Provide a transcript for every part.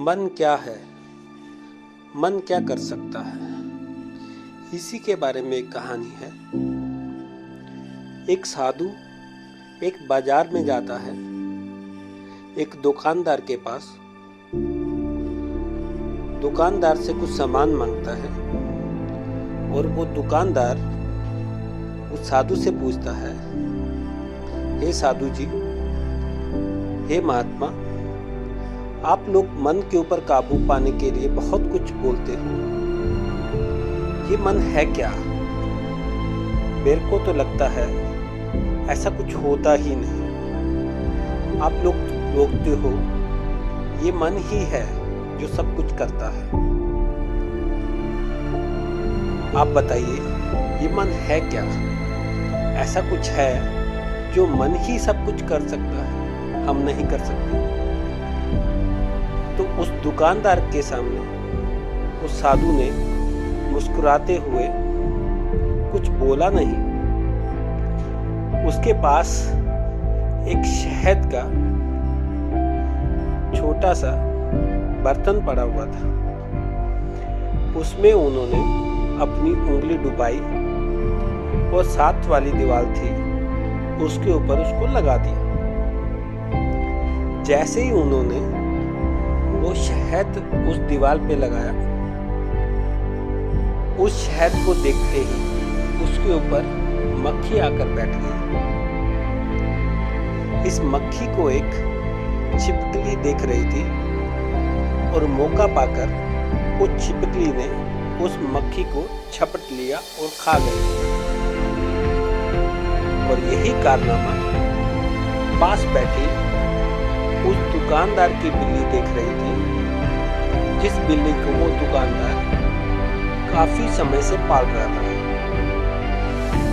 मन क्या है? मन क्या कर सकता है? इसी के बारे में एक कहानी है। एक साधु एक बाजार में जाता है, एक दुकानदार के पास। दुकानदार से कुछ सामान मांगता है और वो दुकानदार उस साधु से पूछता है, हे साधु जी, हे महात्मा, आप लोग मन के ऊपर काबू पाने के लिए बहुत कुछ बोलते हो। ये मन है क्या? मेरे को तो लगता है ऐसा कुछ होता ही नहीं। आप लोग बोलते हो ये मन ही है जो सब कुछ करता है। आप बताइए, ये मन है क्या? ऐसा कुछ है जो मन ही सब कुछ कर सकता है, हम नहीं कर सकते। तो उस दुकानदार के सामने उस साधु ने मुस्कुराते हुए कुछ बोला नहीं। उसके पास एक शहद का छोटा सा बर्तन पड़ा हुआ था। उसमें उन्होंने अपनी उंगली डुबाई और साथ वाली दीवार थी, उसके ऊपर उसको लगा दिया। जैसे ही उन्होंने वो शहद उस दीवार पे लगाया, उस शहद को देखते ही उसके ऊपर मक्खी आकर बैठ गई। इस मक्खी को एक छिपकली देख रही थी और मौका पाकर उस छिपकली ने उस मक्खी को झपट लिया और खा गई। और यही कारनामा पास बैठी उस दुकानदार की बिल्ली देख रही थी, जिस बिल्ली को वो दुकानदार काफी समय से पाल रहा था।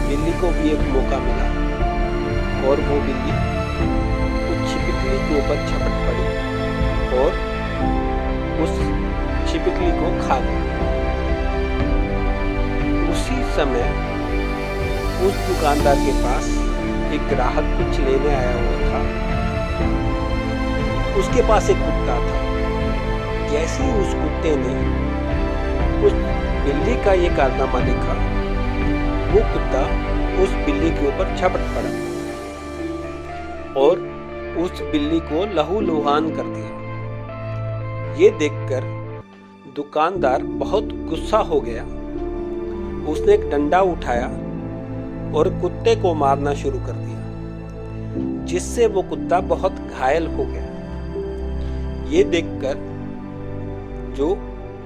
बिल्ली को भी एक मौका मिला और वो बिल्ली उस छिपकली के ऊपर झपट पड़ी और उस छिपकली को खा गई। उसी समय उस दुकानदार के पास एक ग्राहक कुछ लेने आया हुआ था। उसके पास एक कुत्ता था। जैसे ही उस कुत्ते ने उस बिल्ली का ये कारनामा देखा, वो कुत्ता उस बिल्ली के ऊपर झपट पड़ा और उस बिल्ली को लहूलुहान कर दिया। ये देखकर दुकानदार बहुत गुस्सा हो गया। उसने एक डंडा उठाया और कुत्ते को मारना शुरू कर दिया, जिससे वो कुत्ता बहुत घायल हो गया। ये देखकर जो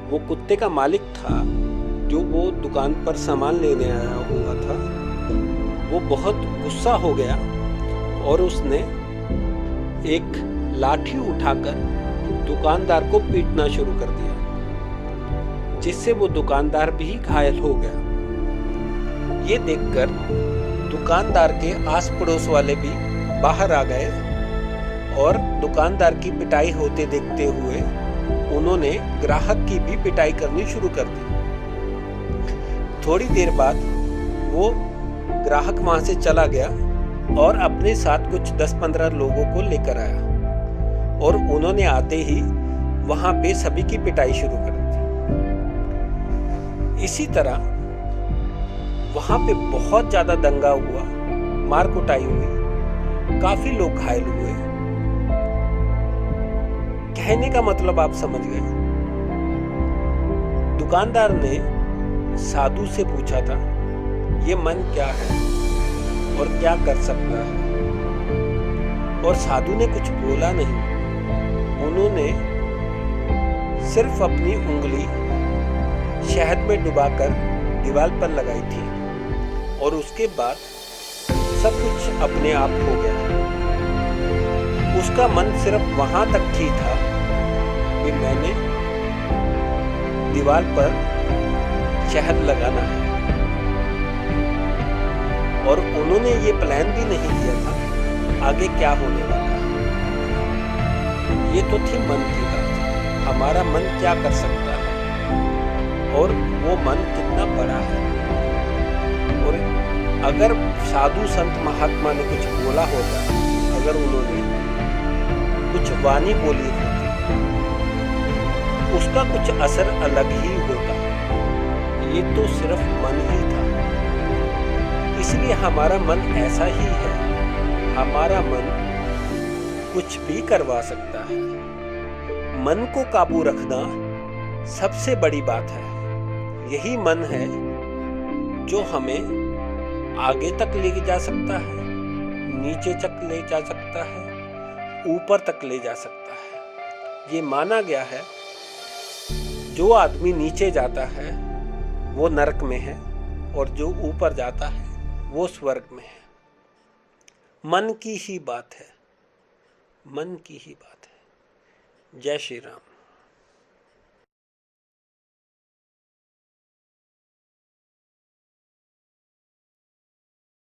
वो कुत्ते का मालिक था, जो वो दुकान पर सामान लेने आया हुआ था, वो बहुत गुस्सा हो गया और उसने एक लाठी उठाकर दुकानदार को पीटना शुरू कर दिया, जिससे वो दुकानदार भी घायल हो गया। ये देखकर दुकानदार के आस पड़ोस वाले भी बाहर आ गए और दुकानदार की पिटाई होते देखते हुए उन्होंने ग्राहक की भी पिटाई करनी शुरू कर दी। थोड़ी देर बाद वो ग्राहक वहां से चला गया और अपने साथ कुछ 10-15 लोगों को लेकर आया और उन्होंने आते ही वहां पे सभी की पिटाई शुरू कर दी। इसी तरह वहां पे बहुत ज्यादा दंगा हुआ, मार कुटाई हुई, काफी लोग घायल हुए। कहने का मतलब आप समझ गए। दुकानदार ने साधु से पूछा था, ये मन क्या है और क्या कर सकता है? और साधु ने कुछ बोला नहीं। उन्होंने सिर्फ अपनी उंगली शहद में डुबाकर दीवार पर लगाई थी और उसके बाद सब कुछ अपने आप हो गया। उसका मन सिर्फ वहां तक ही था कि मैंने दीवार पर शहद लगाना है, और उन्होंने ये प्लान भी नहीं किया था आगे क्या होने वाला है। ये तो थी मन की बात। हमारा मन क्या कर सकता है और वो मन कितना बड़ा है। और अगर साधु संत महात्मा ने कुछ बोला होता, अगर उन्होंने कुछ वाणी बोली होती, उसका कुछ असर अलग ही होता। ये तो सिर्फ मन ही था। इसलिए हमारा मन ऐसा ही है। हमारा मन कुछ भी करवा सकता है। मन को काबू रखना सबसे बड़ी बात है। यही मन है जो हमें आगे तक ले जा सकता है, नीचे तक ले जा सकता है, ऊपर तक ले जा सकता है। ये माना गया है जो आदमी नीचे जाता है वो नरक में है और जो ऊपर जाता है वो स्वर्ग में है। मन की ही बात है, मन की ही बात है। जय श्री राम।